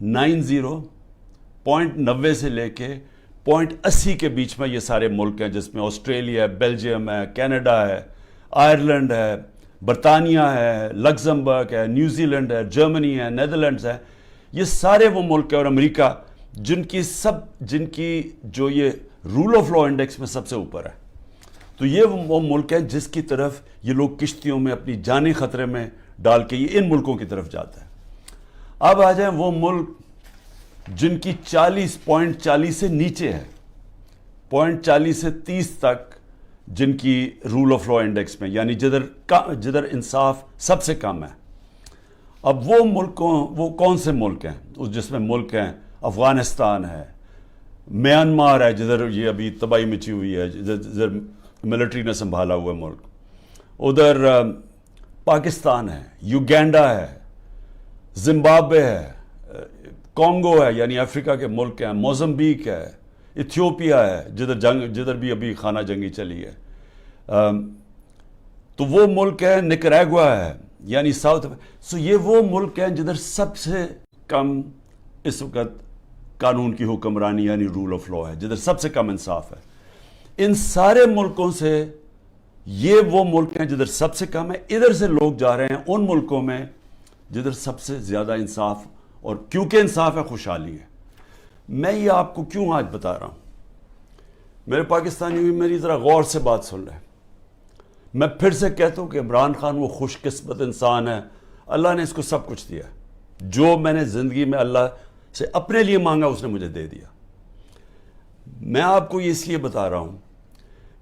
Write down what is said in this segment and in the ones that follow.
.90 سے لے کے .80 کے بیچ میں یہ سارے ملک ہیں، جس میں آسٹریلیا ہے، بیلجیم ہے، کینیڈا ہے، آئرلینڈ ہے، برطانیہ ہے، لگزمبرگ ہے، نیوزی لینڈ ہے، جرمنی ہے، نیدرلینڈز ہے. یہ سارے وہ ملک ہیں، اور امریکہ، جن کی جو یہ رول آف لا انڈیکس میں سب سے اوپر ہے. تو یہ وہ ملک ہیں جس کی طرف یہ لوگ کشتیوں میں اپنی جانیں خطرے میں ڈال کے یہ ان ملکوں کی طرف جاتا ہے. اب آ جائیں وہ ملک جن کی 40 سے نیچے ہے، 40 سے 30 تک، جن کی رول آف لا انڈیکس میں، یعنی جدھر انصاف سب سے کم ہے. اب وہ کون سے ملک ہیں؟ جس میں ملک ہیں افغانستان ہے، میانمار ہے، جدھر یہ ابھی تباہی مچی ہوئی ہے، جدھر ملٹری نے سنبھالا ہوا ملک، ادھر پاکستان ہے، یوگینڈا ہے، زمبابوے ہے، کانگو ہے، یعنی افریقہ کے ملک ہیں، موزمبیک ہے، ایتھیوپیا ہے، جدھر بھی ابھی خانہ جنگی چلی ہے. تو وہ ملک ہے، نکریگوا ہے، یعنی سو یہ وہ ملک ہیں جدھر سب سے کم اس وقت قانون کی حکمرانی یعنی رول آف لا ہے، جدھر سب سے کم انصاف ہے. ان سارے ملکوں سے یہ وہ ملک ہیں جدھر سب سے کم ہے. ادھر سے لوگ جا رہے ہیں ان ملکوں میں جدھر سب سے زیادہ انصاف، اور کیونکہ انصاف ہے، خوشحالی ہے. میں یہ آپ کو کیوں آج بتا رہا ہوں؟ میرے پاکستانی ہوئی میری ذرا غور سے بات سن رہے ہیں. میں پھر سے کہتا ہوں کہ عمران خان وہ خوش قسمت انسان ہے، اللہ نے اس کو سب کچھ دیا. جو میں نے زندگی میں اللہ سے اپنے لیے مانگا اس نے مجھے دے دیا. میں آپ کو یہ اس لیے بتا رہا ہوں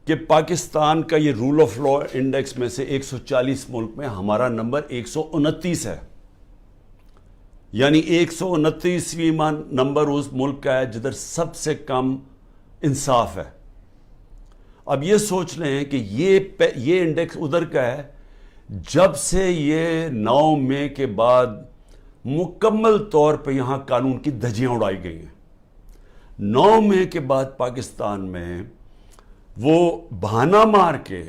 کہ پاکستان کا یہ رول آف لا انڈیکس میں سے 140 ملک میں ہمارا نمبر 129 ہے. یعنی 129واں نمبر اس ملک کا ہے جدھر سب سے کم انصاف ہے. اب یہ سوچ لیں کہ یہ انڈیکس ادھر کا ہے جب سے یہ 9 مئی کے بعد مکمل طور پہ یہاں قانون کی دھجیاں اڑائی گئی ہیں. 9 مئی کے بعد پاکستان میں وہ بہانہ مار کے،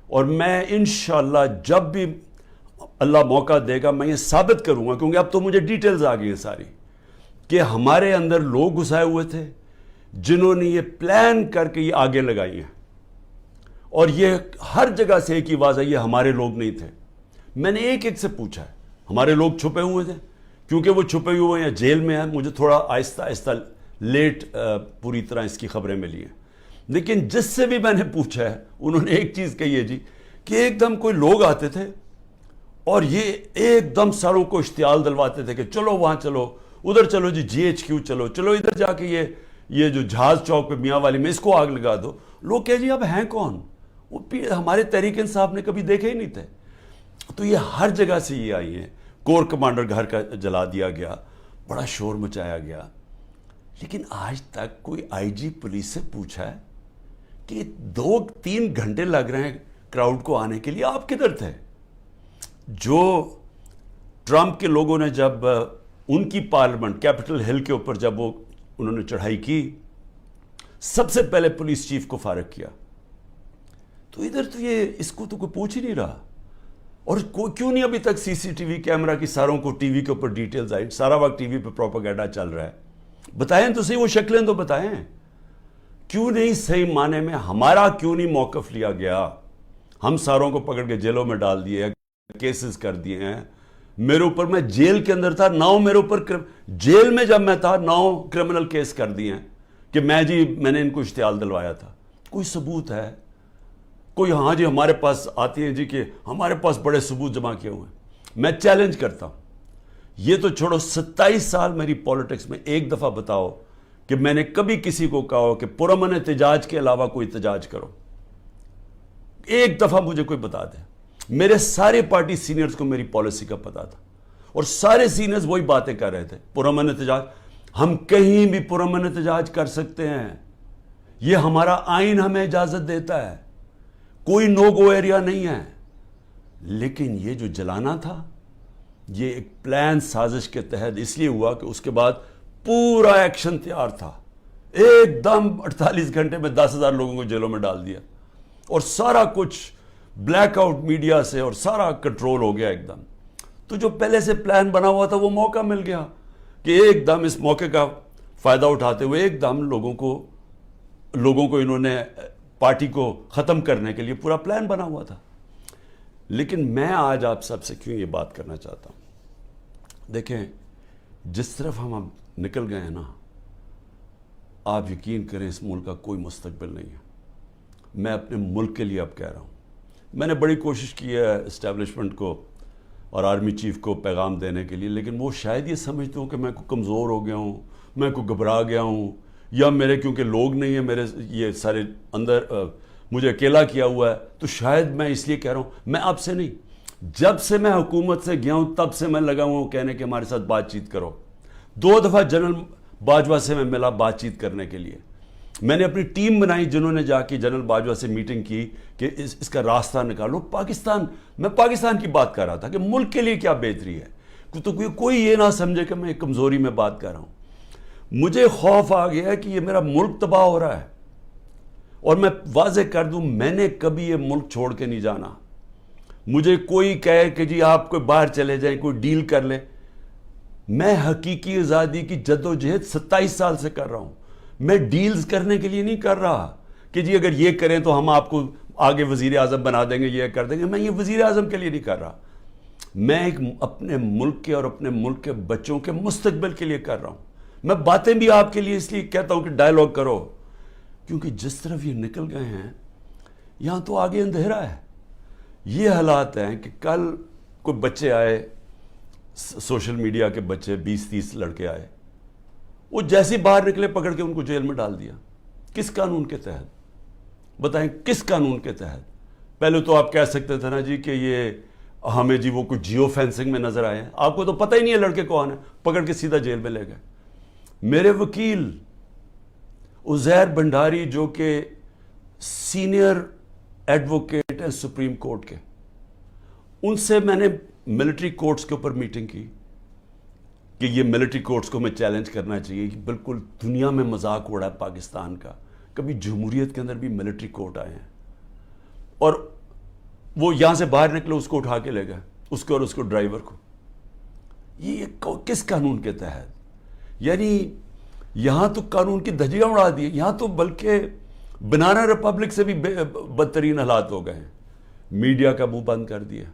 اور میں انشاءاللہ جب بھی اللہ موقع دے گا میں یہ ثابت کروں گا، کیونکہ اب تو مجھے ڈیٹیلز آ گئی ہیں ساری، کہ ہمارے اندر لوگ گھسائے ہوئے تھے جنہوں نے یہ پلان کر کے یہ آگے لگائی ہیں. اور یہ ہر جگہ سے ایک ہی آواز ہے، یہ ہمارے لوگ نہیں تھے. میں نے ایک سے پوچھا ہے، ہمارے لوگ چھپے ہوئے تھے، کیونکہ وہ چھپے ہوئے ہیں جیل میں ہیں. مجھے تھوڑا آہستہ آہستہ لیٹ پوری طرح اس کی خبریں ملی ہیں. لیکن جس سے بھی میں نے پوچھا ہے انہوں نے ایک چیز کہی ہے جی، کہ ایک دم کوئی لوگ آتے تھے اور یہ ایک دم ساروں کو اشتعال دلواتے تھے کہ چلو وہاں چلو، ادھر چلو جی GHQ چلو ادھر جا کے یہ جو جہاز چوک پہ میاں والی میں اس کو آگ لگا دو. لوگ کہ جی اب ہیں کون؟ وہ ہمارے تحریک انصاف نے کبھی دیکھے ہی نہیں تھے. تو یہ ہر جگہ سے یہ آئی ہیں. کور کمانڈر گھر کا جلا دیا گیا، بڑا شور مچایا گیا. لیکن آج تک کوئی IG پولیس سے پوچھا ہے کہ 2-3 گھنٹے لگ رہے ہیں کراؤڈ کو آنے کے لیے، آپ کدھر تھے؟ جو ٹرمپ کے لوگوں نے جب ان کی پارلیمنٹ کیپٹل ہل کے اوپر جب انہوں نے چڑھائی کی، سب سے پہلے پولیس چیف کو فارغ کیا. تو ادھر تو یہ اس کو تو کوئی پوچھ ہی نہیں رہا. اور کیوں نہیں ابھی تک CCTV کیمرہ کی ساروں کو ٹی وی کے اوپر ڈیٹیلز آئی؟ سارا وقت ٹی وی پہ پروپیگنڈا چل رہا ہے. بتائیں تو صحیح، وہ شکلیں تو بتائیں. کیوں نہیں صحیح معنی میں ہمارا کیوں نہیں موقف لیا گیا؟ ہم ساروں کو پکڑ کے جیلوں میں ڈال دیے، کیسز کر دیے ہیں. میرے اوپر، میں جیل کے اندر تھا، 9 میرے اوپر جیل میں جب میں تھا 9 کرمنل کیس کر دیے ہیں کہ میں نے ان کو اشتعال دلوایا تھا. کوئی ثبوت ہے؟ کوئی ہاں جی ہمارے پاس آتی ہیں جی کہ ہمارے پاس بڑے ثبوت جمع کیے ہوئے ہیں. میں چیلنج کرتا ہوں، یہ تو چھوڑو 27 سال میری پولیٹکس میں ایک دفعہ بتاؤ کہ میں نے کبھی کسی کو کہا ہو کہ پرامن احتجاج کے علاوہ کوئی احتجاج کرو. ایک دفعہ مجھے کوئی بتا دے. میرے سارے پارٹی سینئرز کو میری پالیسی کا پتا تھا، اور سارے سینئرز وہی باتیں کر رہے تھے، پرامن احتجاج. ہم کہیں بھی پرامن احتجاج کر سکتے ہیں، یہ ہمارا آئین ہمیں اجازت دیتا ہے، کوئی نو گو ایریا نہیں ہے. لیکن یہ جو جلانا تھا یہ ایک پلان سازش کے تحت اس لیے ہوا کہ اس کے بعد پورا ایکشن تیار تھا. ایک دم 48 گھنٹے میں 10,000 لوگوں کو جیلوں میں ڈال دیا، اور سارا کچھ بلیک آؤٹ میڈیا سے اور سارا کنٹرول ہو گیا ایک دم. تو جو پہلے سے پلان بنا ہوا تھا وہ موقع مل گیا کہ ایک دم اس موقع کا فائدہ اٹھاتے ہوئے ایک دم لوگوں کو انہوں نے پارٹی کو ختم کرنے کے لیے پورا پلان بنا ہوا تھا. لیکن میں آج آپ سب سے کیوں یہ بات کرنا چاہتا ہوں؟ دیکھیں جس طرف ہم اب نکل گئے ہیں نا، آپ یقین کریں اس ملک کا کوئی مستقبل نہیں ہے. میں اپنے ملک کے لیے اب کہہ رہا ہوں. میں نے بڑی کوشش کی ہے اسٹیبلشمنٹ کو اور آرمی چیف کو پیغام دینے کے لیے، لیکن وہ شاید یہ سمجھتے ہوں کہ میں کو کمزور ہو گیا ہوں، میں کو گھبرا گیا ہوں، یا میرے کیونکہ لوگ نہیں ہیں میرے یہ سارے اندر مجھے اکیلا کیا ہوا ہے، تو شاید میں اس لیے کہہ رہا ہوں. میں اب سے نہیں، جب سے میں حکومت سے گیا ہوں تب سے میں لگا ہوں کہنے کہ ہمارے ساتھ بات چیت کرو. 2 دفعہ جنرل باجوہ سے میں ملا بات چیت کرنے کے لیے. میں نے اپنی ٹیم بنائی جنہوں نے جا کے جنرل باجوہ سے میٹنگ کی کہ اس کا راستہ نکالو. میں پاکستان کی بات کر رہا تھا کہ ملک کے لیے کیا بہتری ہے، تو کوئی یہ نہ سمجھے کہ میں ایک کمزوری میں بات کر رہا ہوں. مجھے خوف آ گیا ہے کہ یہ میرا ملک تباہ ہو رہا ہے. اور میں واضح کر دوں، میں نے کبھی یہ ملک چھوڑ کے نہیں جانا. مجھے کوئی کہے کہ جی آپ کوئی باہر چلے جائیں، کوئی ڈیل کر لیں، میں حقیقی آزادی کی جدوجہد 27 سال سے کر رہا ہوں. میں ڈیلز کرنے کے لیے نہیں کر رہا کہ جی اگر یہ کریں تو ہم آپ کو آگے وزیر اعظم بنا دیں گے، یہ کر دیں گے. میں یہ وزیر اعظم کے لیے نہیں کر رہا. میں ایک اپنے ملک کے اور اپنے ملک کے بچوں کے مستقبل کے لیے کر رہا ہوں. میں باتیں بھی آپ کے لیے اس لیے کہتا ہوں کہ ڈائیلاگ کرو، کیونکہ جس طرف یہ نکل گئے ہیں یہاں تو آگے اندھیرا ہے. یہ حالات ہیں کہ کل کوئی بچے آئے، سوشل میڈیا کے بچے 20-30 لڑکے آئے، وہ جیسے باہر نکلے پکڑ کے ان کو جیل میں ڈال دیا. کس قانون کے تحت؟ بتائیں کس قانون کے تحت؟ پہلے تو آپ کہہ سکتے تھے نا جی کہ یہ ہمیں جی وہ کچھ جیو فینسنگ میں نظر آئے ہیں. آپ کو تو پتہ ہی نہیں ہے لڑکے کون ہیں، پکڑ کے سیدھا جیل میں لے گئے. میرے وکیل عزیر بھنڈاری جو کہ سینئر ایڈوکیٹ ہیں سپریم کورٹ کے، ان سے میں نے ملٹری کورٹس کے اوپر میٹنگ کی کہ یہ ملٹری کورٹس کو میں چیلنج کرنا چاہیے کہ بالکل دنیا میں مذاق اڑا ہے پاکستان کا. کبھی جمہوریت کے اندر بھی ملٹری کورٹ آئے ہیں اور وہ یہاں سے باہر نکلے اس کو اٹھا کے لے گئے، اس کو اور اس کو ڈرائیور کو. یہ کس قانون کے تحت؟ یعنی یہاں تو قانون کی دھجیاں اڑا دی. یہاں تو بلکہ بنانا ریپبلک سے بھی بدترین حالات ہو گئے ہیں. میڈیا کا منہ بند کر دیا.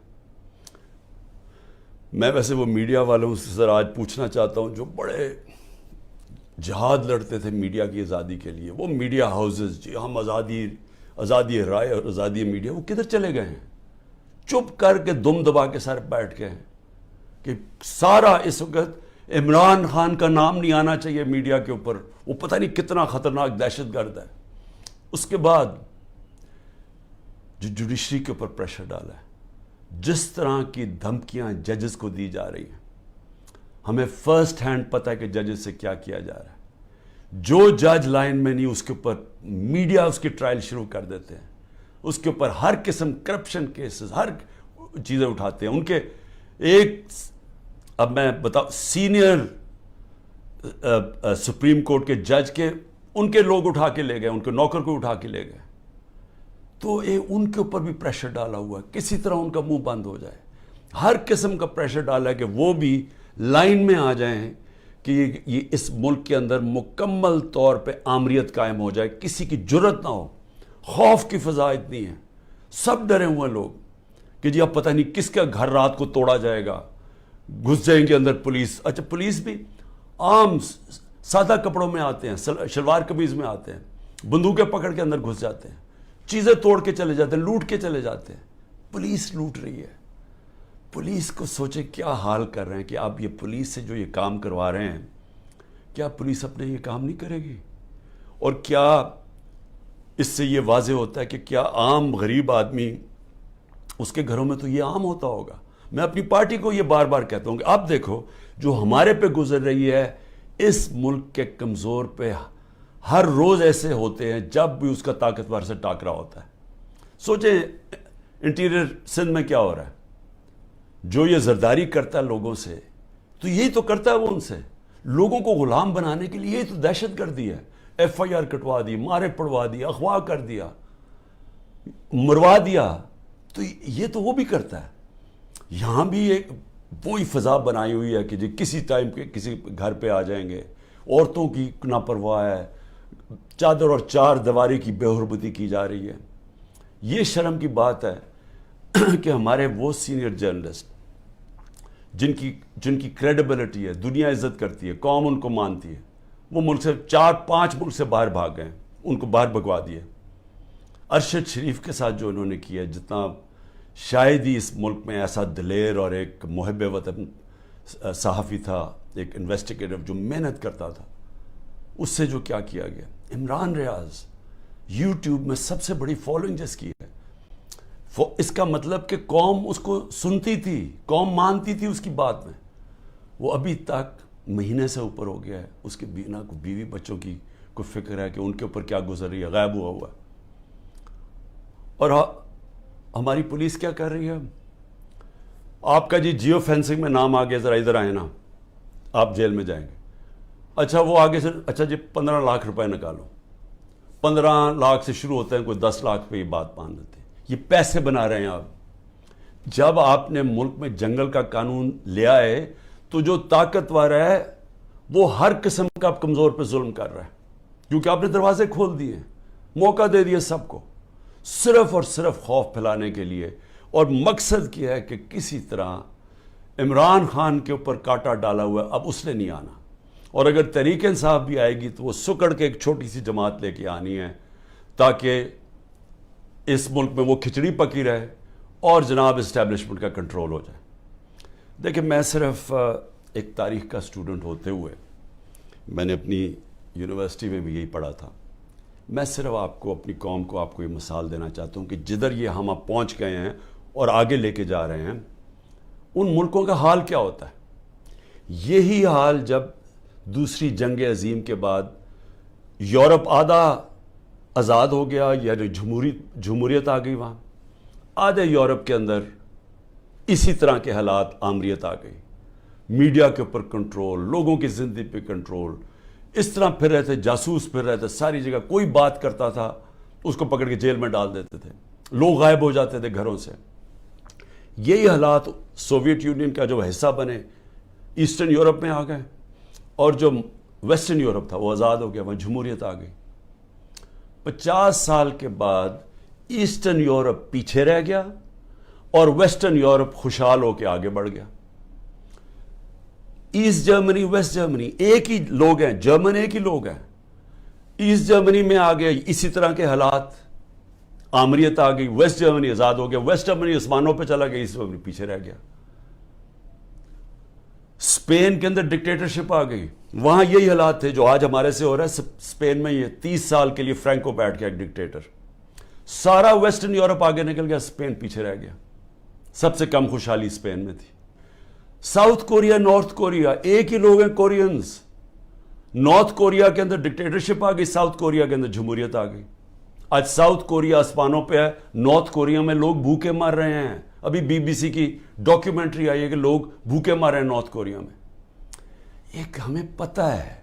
میں ویسے وہ میڈیا والوں سے ذرا آج پوچھنا چاہتا ہوں جو بڑے جہاد لڑتے تھے میڈیا کی آزادی کے لیے، وہ میڈیا ہاؤسز جی ہم آزادی رائے اور آزادی میڈیا، وہ کدھر چلے گئے ہیں؟ چپ کر کے دم دبا کے سر بیٹھ گئے ہیں کہ سارا اس وقت عمران خان کا نام نہیں آنا چاہیے میڈیا کے اوپر، وہ پتہ نہیں کتنا خطرناک دہشت گرد ہے. اس کے بعد جو جوڈیشری کے اوپر پریشر ڈالا ہے، جس طرح کی دھمکیاں ججز کو دی جا رہی ہیں، ہمیں فرسٹ ہینڈ پتہ ہے کہ ججز سے کیا کیا جا رہا ہے. جو جج لائن میں نہیں اس کے اوپر میڈیا اس کی ٹرائل شروع کر دیتے ہیں، اس کے اوپر ہر قسم کرپشن کیسز ہر چیزیں اٹھاتے ہیں. ان کے ایک اب میں بتاؤں سینئر سپریم کورٹ کے جج کے ان کے لوگ اٹھا کے لے گئے، ان کے نوکر کو اٹھا کے لے گئے. تو ان کے اوپر بھی پریشر ڈالا ہوا ہے کسی طرح ان کا منہ بند ہو جائے. ہر قسم کا پریشر ڈالا ہے کہ وہ بھی لائن میں آ جائیں کہ یہ اس ملک کے اندر مکمل طور پہ آمریت قائم ہو جائے، کسی کی جرت نہ ہو. خوف کی فضا اتنی ہے، سب ڈرے ہوئے لوگ کہ جی اب پتہ نہیں کس کا گھر رات کو توڑا جائے گا. گھس جائیں گے اندر پولیس. اچھا پولیس بھی عام سادہ کپڑوں میں آتے ہیں، شلوار قمیض میں آتے ہیں، بندوقیں پکڑ کے اندر گھس جاتے ہیں، چیزیں توڑ کے چلے جاتے ہیں، لوٹ کے چلے جاتے ہیں. پولیس لوٹ رہی ہے. پولیس کو سوچیں کیا حال کر رہے ہیں کہ آپ یہ پولیس سے جو یہ کام کروا رہے ہیں، کیا پولیس اپنے یہ کام نہیں کرے گی؟ اور کیا اس سے یہ واضح ہوتا ہے کہ کیا عام غریب آدمی اس کے گھروں میں تو یہ عام ہوتا ہوگا. میں اپنی پارٹی کو یہ بار بار کہتا ہوں کہ آپ دیکھو جو ہمارے پہ گزر رہی ہے، اس ملک کے کمزور پہ ہر روز ایسے ہوتے ہیں جب بھی اس کا طاقتور سے ٹاکرا ہوتا ہے. سوچیں انٹیریئر سندھ میں کیا ہو رہا ہے. جو یہ زرداری کرتا ہے لوگوں سے، تو یہی تو کرتا ہے وہ ان سے، لوگوں کو غلام بنانے کے لیے. یہی تو دہشت گردی ہے. FIR کٹوا دی، مارے پڑوا دی، اغوا کر دیا، مروا دیا. تو یہ تو وہ بھی کرتا ہے. یہاں بھی ایک وہی فضا بنائی ہوئی ہے کہ جی کسی ٹائم کے کسی گھر پہ آ جائیں گے. عورتوں کی لاپرواہ ہے, چادر اور چار دیواری کی بے حرمتی کی جا رہی ہے. یہ شرم کی بات ہے کہ ہمارے وہ سینئر جرنلسٹ جن کی کریڈیبلٹی ہے, دنیا عزت کرتی ہے, قوم ان کو مانتی ہے, وہ ملک سے 4-5 ملک سے باہر بھاگ گئے, ان کو باہر بھگوا دیے. ارشد شریف کے ساتھ جو انہوں نے کیا, جتنا شاید ہی اس ملک میں ایسا دلیر اور ایک محب وطن صحافی تھا, ایک انویسٹیگیٹر جو محنت کرتا تھا, اس سے جو کیا کیا گیا. عمران ریاض یوٹیوب میں سب سے بڑی فالوئنگ جس کی ہے, اس کا مطلب کہ قوم اس کو سنتی تھی, قوم مانتی تھی اس کی بات میں. وہ ابھی تک مہینے سے اوپر ہو گیا ہے, اس کے بیوی بچوں کی کوئی فکر ہے کہ ان کے اوپر کیا گزر رہی ہے, غائب ہوا ہے. اور ہماری پولیس کیا کر رہی ہے, آپ کا جی جیو فینسنگ میں نام آ گیا, ذرا ادھر آئے نا, آپ جیل میں جائیں گے. اچھا وہ آگے سے, اچھا جی 15 لاکھ روپے نکالو. 15 لاکھ سے شروع ہوتے ہیں, کوئی 10 لاکھ پہ یہ بات مان لیتے ہیں. یہ پیسے بنا رہے ہیں آپ. جب آپ نے ملک میں جنگل کا قانون لیا ہے تو جو طاقتور ہے وہ ہر قسم کا کمزور پہ ظلم کر رہا ہے, کیونکہ آپ نے دروازے کھول دیے, موقع دے دیے سب کو, صرف اور صرف خوف پھیلانے کے لیے. اور مقصد کیا ہے کہ کسی طرح عمران خان کے اوپر کانٹا ڈالا ہوا ہے, اب اس نے نہیں آنا. اور اگر تحریک انصاف بھی آئے گی تو وہ سکڑ کے ایک چھوٹی سی جماعت لے کے آنی ہے, تاکہ اس ملک میں وہ کھچڑی پکی رہے اور جناب اسٹیبلشمنٹ کا کنٹرول ہو جائے. دیکھیں, میں صرف ایک تاریخ کا اسٹوڈنٹ ہوتے ہوئے, میں نے اپنی یونیورسٹی میں بھی یہی پڑھا تھا, میں صرف آپ کو, اپنی قوم کو, آپ کو یہ مثال دینا چاہتا ہوں کہ جدھر یہ ہم اب پہنچ گئے ہیں اور آگے لے کے جا رہے ہیں, ان ملکوں کا حال کیا ہوتا ہے. یہی حال جب دوسری جنگ عظیم کے بعد یورپ آدھا آزاد ہو گیا, یعنی جمہوریت آ گئی, وہاں آدھے یورپ کے اندر اسی طرح کے حالات, آمریت آ گئی, میڈیا کے اوپر کنٹرول, لوگوں کی زندگی پہ کنٹرول, اس طرح پھر رہے تھے, جاسوس پھر رہے تھے ساری جگہ. کوئی بات کرتا تھا اس کو پکڑ کے جیل میں ڈال دیتے تھے, لوگ غائب ہو جاتے تھے گھروں سے. یہی حالات سوویت یونین کا جو حصہ بنے ایسٹرن یورپ میں آ گئے, اور جو ویسٹرن یورپ تھا وہ آزاد ہو گیا, وہاں جمہوریت آ گئی. 50 سال کے بعد ایسٹرن یورپ پیچھے رہ گیا اور ویسٹرن یورپ خوشحال ہو کے آگے بڑھ گیا. ایسٹ جرمنی, ویسٹ جرمنی ایک ہی لوگ ہیں, جرمن ایک ہی لوگ ہیں. ایسٹ جرمنی میں آ گئے اسی طرح کے حالات, آمریت آ گئی, ویسٹ جرمنی آزاد ہو گیا, ویسٹ جرمنی آسمانوں پہ چلا گیا, ایسٹ جرمنی پیچھے رہ گیا. اسپین کے اندر ڈکٹیٹرشپ آ گئی, وہاں یہی حالات تھے جو آج ہمارے سے ہو رہا ہے. اسپین میں یہ 30 سال کے لیے فرینکو بیٹھ گیا ایک ڈکٹیٹر. سارا ویسٹرن یورپ آگے نکل گیا, اسپین پیچھے رہ گیا. سب سے کم خوشحالی اسپین میں تھی. ساؤتھ کوریا, نارتھ کوریا ایک ہی لوگ ہیں, کورینز. نارتھ کوریا کے اندر ڈکٹیٹرشپ آ گئی, ساؤتھ کوریا کے اندر جمہوریت آ گئی. آج ساؤتھ کوریا آسمانوں پہ ہے, نارتھ کوریا میں لوگ بھوکے مر رہے ہیں. ابھی BBC کی ڈاکیومنٹری آئی ہے کہ لوگ بھوکے مر رہے ہیں نارتھ کوریا میں. ایک ہمیں پتہ ہے,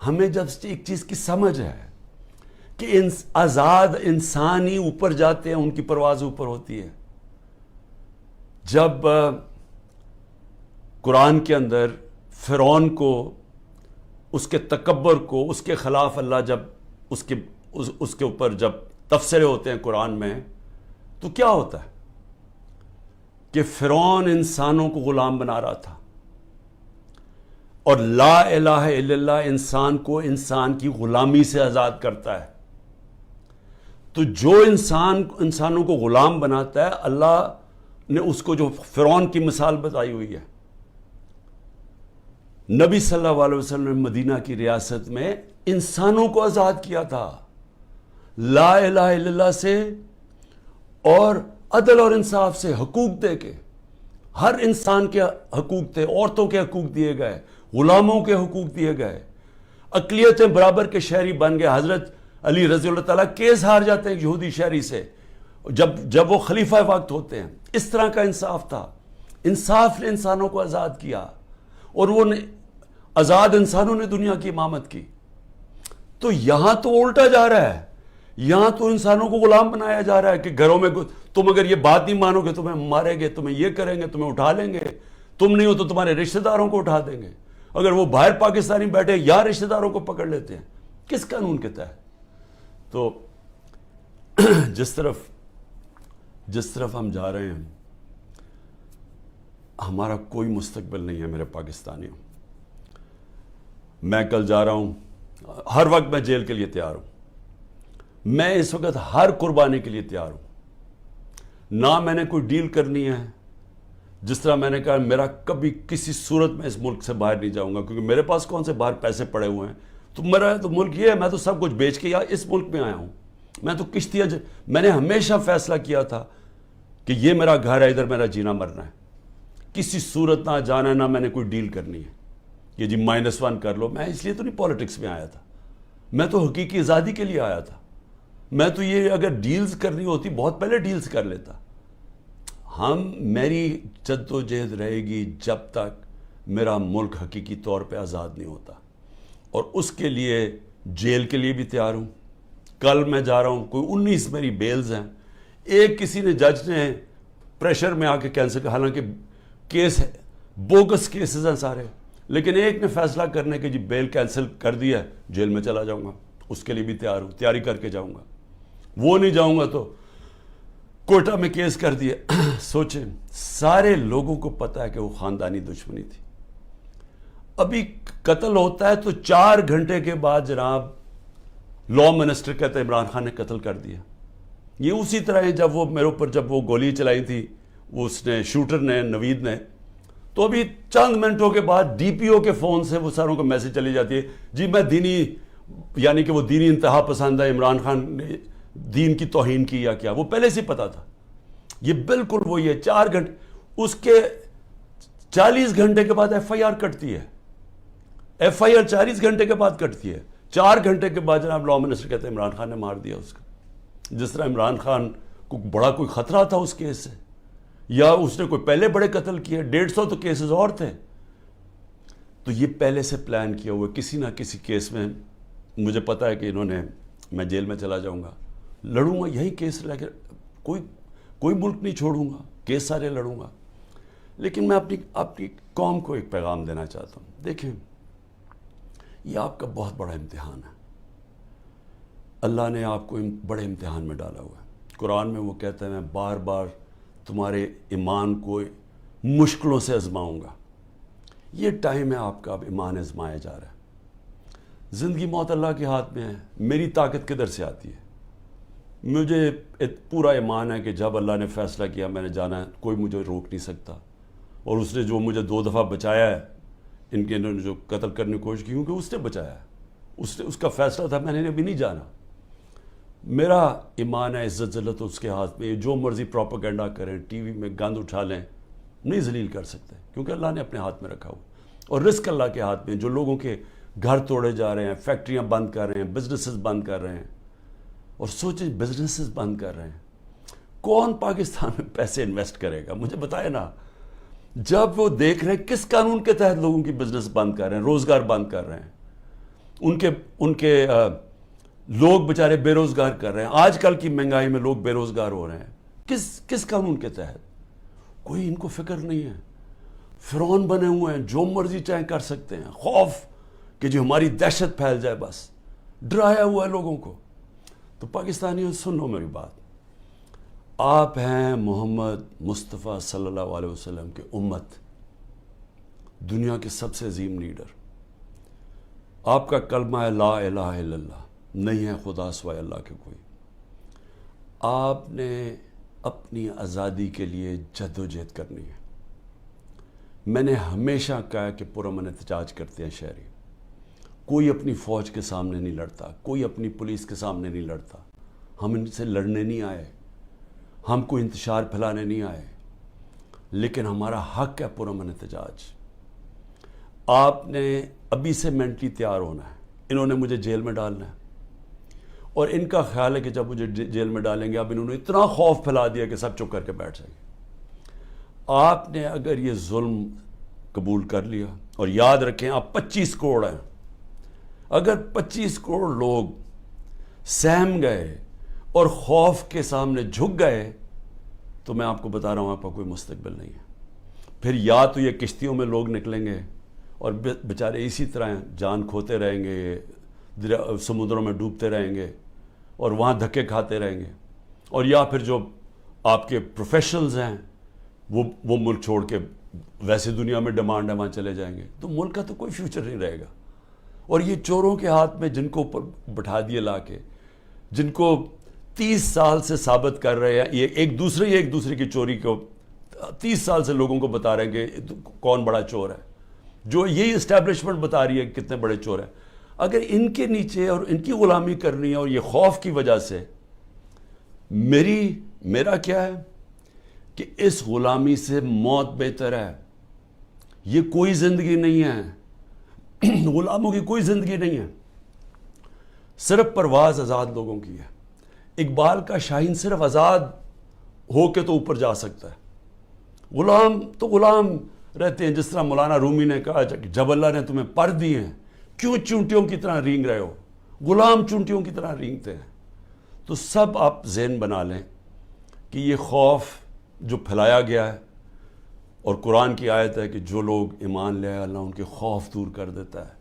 ہمیں جب ایک چیز کی سمجھ ہے کہ آزاد انسان ہی اوپر جاتے ہیں, ان کی پرواز اوپر ہوتی ہے. جب قرآن کے اندر فرعون کو, اس کے تکبر کو, اس کے خلاف اللہ جب اس کے اوپر جب تبصرے ہوتے ہیں قرآن میں, تو کیا ہوتا ہے کہ فرعون انسانوں کو غلام بنا رہا تھا, اور لا الہ الا اللہ انسان کو انسان کی غلامی سے آزاد کرتا ہے. تو جو انسانوں کو غلام بناتا ہے, اللہ نے اس کو جو فرعون کی مثال بتائی ہوئی ہے. نبی صلی اللہ علیہ وسلم نے مدینہ کی ریاست میں انسانوں کو آزاد کیا تھا لا الہ الا اللہ سے, اور عدل اور انصاف سے, حقوق دے کے. ہر انسان کے حقوق تھے, عورتوں کے حقوق دیے گئے, غلاموں کے حقوق دیے گئے, اقلیتیں برابر کے شہری بن گئے. حضرت علی رضی اللہ تعالیٰ کیس ہار جاتے ہیں یہودی شہری سے جب وہ خلیفہ وقت ہوتے ہیں. اس طرح کا انصاف تھا. انصاف نے انسانوں کو آزاد کیا, اور وہ آزاد انسانوں نے دنیا کی امامت کی. تو یہاں تو الٹا جا رہا ہے, یہاں تو انسانوں کو غلام بنایا جا رہا ہے کہ گھروں میں تم اگر یہ بات نہیں مانو گے تمہیں ماریں گے, تمہیں یہ کریں گے, تمہیں اٹھا لیں گے, تم نہیں ہو تو تمہارے رشتہ داروں کو اٹھا دیں گے. اگر وہ باہر پاکستانی بیٹھے یا رشتہ داروں کو پکڑ لیتے ہیں, کس قانون کے تحت؟ تو جس طرف ہم جا رہے ہیں, ہمارا کوئی مستقبل نہیں ہے میرے پاکستانیوں. میں کل جا رہا ہوں, ہر وقت میں جیل کے لیے تیار ہوں. میں اس وقت ہر قربانی کے لیے تیار ہوں. نہ میں نے کوئی ڈیل کرنی ہے. جس طرح میں نے کہا, میرا کبھی کسی صورت میں اس ملک سے باہر نہیں جاؤں گا, کیونکہ میرے پاس کون سے باہر پیسے پڑے ہوئے ہیں. تو میرا تو ملک یہ ہے, میں تو سب کچھ بیچ کے یا اس ملک میں آیا ہوں. میں تو کشتیاں میں نے ہمیشہ فیصلہ کیا تھا کہ یہ میرا گھر ہے, ادھر میرا جینا مرنا ہے. کسی صورت نہ جانا, نہ میں نے کوئی ڈیل کرنی ہے کہ جی -1 کر لو. میں اس لیے تو نہیں پالیٹکس میں آیا تھا, میں تو حقیقی آزادی کے لیے آیا تھا. میں تو یہ اگر ڈیلز کرنی ہوتی بہت پہلے ڈیلز کر لیتا. میری جد و جہد رہے گی جب تک میرا ملک حقیقی طور پہ آزاد نہیں ہوتا, اور اس کے لیے جیل کے لیے بھی تیار ہوں. کل میں جا رہا ہوں, کوئی 19 میری بیلز ہیں. ایک کسی نے جج نے پریشر میں آ کے کینسل کیا, حالانکہ کیس ہے, بوگس کیسز ہیں سارے, لیکن ایک نے فیصلہ کرنے کے جی بیل کینسل کر دیا, جیل میں چلا جاؤں گا. اس کے لیے بھی تیار ہوں, تیاری کر کے جاؤں گا. وہ نہیں جاؤں گا تو کوئٹہ میں کیس کر دیا. سوچیں, سارے لوگوں کو پتا ہے کہ وہ خاندانی دشمنی تھی. ابھی قتل ہوتا ہے تو 4 گھنٹے کے بعد جناب لا منسٹر کہتے ہیں عمران خان نے قتل کر دیا. یہ اسی طرح ہے جب وہ میرے اوپر جب وہ گولی چلائی تھی, وہ اس نے شوٹر نے, نوید نے, تو ابھی چند منٹوں کے بعد ڈی پی او کے فون سے وہ ساروں کو میسج چلی جاتی ہے, جی میں دینی, یعنی کہ وہ دینی انتہا پسند ہے, عمران خان نے دین کی توہین کی یا کیا. وہ پہلے سے پتا تھا. یہ بالکل وہی ہے. 4 گھنٹے, اس کے 40 گھنٹے کے بعد ایف آئی آر کٹتی ہے. ایف آئی آر 40 گھنٹے کے بعد کٹتی ہے. 4 گھنٹے کے بعد جناب لا منسٹر کہتے ہیں عمران خان نے مار دیا اس کو. جس طرح عمران خان کو بڑا کوئی خطرہ تھا اس کیس سے, یا اس نے کوئی پہلے بڑے قتل کیے, 150 تو کیسز اور تھے. تو یہ پہلے سے پلان کیا ہوا, کسی نہ کسی کیس میں مجھے پتا ہے کہ انہوں نے, میں جیل میں چلا جاؤں گا, لڑوں گا یہی کیس لے کے, کوئی ملک نہیں چھوڑوں گا, کیس سارے لڑوں گا. لیکن میں اپنی قوم کو ایک پیغام دینا چاہتا ہوں. دیکھیں, یہ آپ کا بہت بڑا امتحان ہے. اللہ نے آپ کو بڑے امتحان میں ڈالا ہوا ہے. قرآن میں وہ کہتا ہے, میں بار بار تمہارے ایمان کو مشکلوں سے آزماؤں گا. یہ ٹائم ہے آپ کا, اب ایمان آزمایا جا رہا ہے. زندگی موت اللہ کے ہاتھ میں ہے. میری طاقت کدھر سے آتی ہے؟ مجھے پورا ایمان ہے کہ جب اللہ نے فیصلہ کیا میں نے جانا ہے, کوئی مجھے روک نہیں سکتا. اور اس نے جو مجھے 2 دفعہ بچایا ہے, ان کے انہوں نے جو قتل کرنے کی کوشش کی, کیونکہ اس نے بچایا ہے, اس کا فیصلہ تھا, میں نے ابھی نہیں جانا. میرا ایمان ہے, عزت ذلت اس کے ہاتھ میں. جو مرضی پروپیگنڈا کریں, ٹی وی میں گند اٹھا لیں, نہیں ذلیل کر سکتے, کیونکہ اللہ نے اپنے ہاتھ میں رکھا ہوا. اور رزق اللہ کے ہاتھ میں. جو لوگوں کے گھر توڑے جا رہے ہیں, فیکٹریاں بند کر رہے ہیں, بزنسز بند کر رہے ہیں, اور سوچیں بزنسز بند کر رہے ہیں, کون پاکستان میں پیسے انویسٹ کرے گا؟ مجھے بتائے نا. جب وہ دیکھ رہے ہیں کس قانون کے تحت لوگوں کی بزنس بند کر رہے ہیں, روزگار بند کر رہے ہیں, ان کے لوگ بیچارے بے روزگار کر رہے ہیں. آج کل کی مہنگائی میں لوگ بے روزگار ہو رہے ہیں, کس قانون کے تحت؟ کوئی ان کو فکر نہیں ہے. فرعون بنے ہوئے ہیں, جو مرضی چاہیں کر سکتے ہیں. خوف کہ جو ہماری دہشت پھیل جائے, بس ڈرایا ہوا ہے لوگوں کو. تو پاکستانیوں سن لو میری بات. آپ ہیں محمد مصطفیٰ صلی اللہ علیہ وسلم کی امت, دنیا کے سب سے عظیم لیڈر. آپ کا کلمہ ہے لا الہ الا اللہ, نہیں ہے خدا سوائے اللہ کے کوئی. آپ نے اپنی آزادی کے لیے جد و جہد کرنی ہے. میں نے ہمیشہ کہا کہ پرامن احتجاج کرتے ہیں شہری. کوئی اپنی فوج کے سامنے نہیں لڑتا, کوئی اپنی پولیس کے سامنے نہیں لڑتا. ہم ان سے لڑنے نہیں آئے, ہم کوئی انتشار پھیلانے نہیں آئے, لیکن ہمارا حق ہے پرامن احتجاج. آپ نے ابھی سے مینٹلی تیار ہونا ہے. انہوں نے مجھے جیل میں ڈالنا ہے, اور ان کا خیال ہے کہ جب مجھے جیل میں ڈالیں گے, اب انہوں نے اتنا خوف پھیلا دیا کہ سب چپ کر کے بیٹھ جائیں گے. آپ نے اگر یہ ظلم قبول کر لیا, اور یاد رکھیں آپ 25 کروڑ ہیں, اگر 25 کروڑ لوگ سہم گئے اور خوف کے سامنے جھک گئے, تو میں آپ کو بتا رہا ہوں آپ کا کوئی مستقبل نہیں ہے. پھر یا تو یہ کشتیوں میں لوگ نکلیں گے اور بیچارے اسی طرح جان کھوتے رہیں گے، سمندروں میں ڈوبتے رہیں گے اور وہاں دھکے کھاتے رہیں گے، اور یا پھر جو آپ کے پروفیشنلز ہیں وہ ملک چھوڑ کے ویسے دنیا میں ڈیمانڈ ہے وہاں چلے جائیں گے، تو ملک کا تو کوئی فیوچر نہیں رہے گا۔ اور یہ چوروں کے ہاتھ میں جن کو اوپر بٹھا دیے لا کے، جن کو 30 سال سے ثابت کر رہے ہیں، یہ ایک دوسرے کی چوری کو 30 سال سے لوگوں کو بتا رہے ہیں کہ کون بڑا چور ہے، جو یہی اسٹیبلشمنٹ بتا رہی ہے کہ کتنے بڑے چور ہیں۔ اگر ان کے نیچے اور ان کی غلامی کرنی ہے اور یہ خوف کی وجہ سے، میرا کیا ہے کہ اس غلامی سے موت بہتر ہے۔ یہ کوئی زندگی نہیں ہے، غلاموں کی کوئی زندگی نہیں ہے، صرف پرواز آزاد لوگوں کی ہے۔ اقبال کا شاہین صرف آزاد ہو کے تو اوپر جا سکتا ہے، غلام تو غلام رہتے ہیں۔ جس طرح مولانا رومی نے کہا کہ جب اللہ نے تمہیں پر دیے ہیں کیوں چونٹیوں کی طرح رینگ رہے ہو؟ غلام چونٹیوں کی طرح رینگتے ہیں۔ تو سب آپ ذہن بنا لیں کہ یہ خوف جو پھیلایا گیا ہے، اور قرآن کی آیت ہے کہ جو لوگ ایمان لے آئے اللہ ان کے خوف دور کر دیتا ہے۔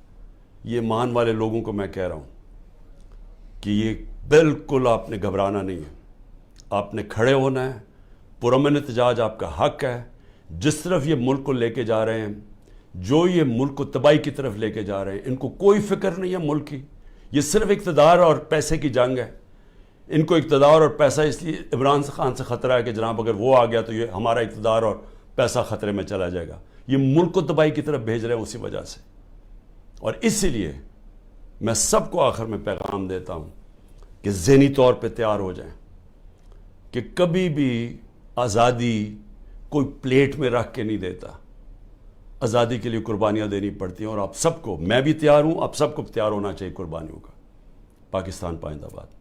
یہ ایمان والے لوگوں کو میں کہہ رہا ہوں کہ یہ بالکل آپ نے گھبرانا نہیں ہے، آپ نے کھڑے ہونا ہے، پرامن احتجاج آپ کا حق ہے۔ جس طرف یہ ملک کو لے کے جا رہے ہیں، جو یہ ملک کو تباہی کی طرف لے کے جا رہے ہیں، ان کو کوئی فکر نہیں ہے ملک کی، یہ صرف اقتدار اور پیسے کی جنگ ہے۔ ان کو اقتدار اور پیسہ اس لیے عمران خان سے خطرہ ہے کہ جناب اگر وہ آ گیا تو یہ ہمارا اقتدار اور پیسہ خطرے میں چلا جائے گا۔ یہ ملک کو تباہی کی طرف بھیج رہے ہیں اسی وجہ سے۔ اور اسی لیے میں سب کو آخر میں پیغام دیتا ہوں کہ ذہنی طور پہ تیار ہو جائیں کہ کبھی بھی آزادی کوئی پلیٹ میں رکھ کے نہیں دیتا، آزادی کے لیے قربانیاں دینی پڑتی ہیں، اور آپ سب کو، میں بھی تیار ہوں، آپ سب کو تیار ہونا چاہیے قربانیوں کا۔ پاکستان پائندہ باد۔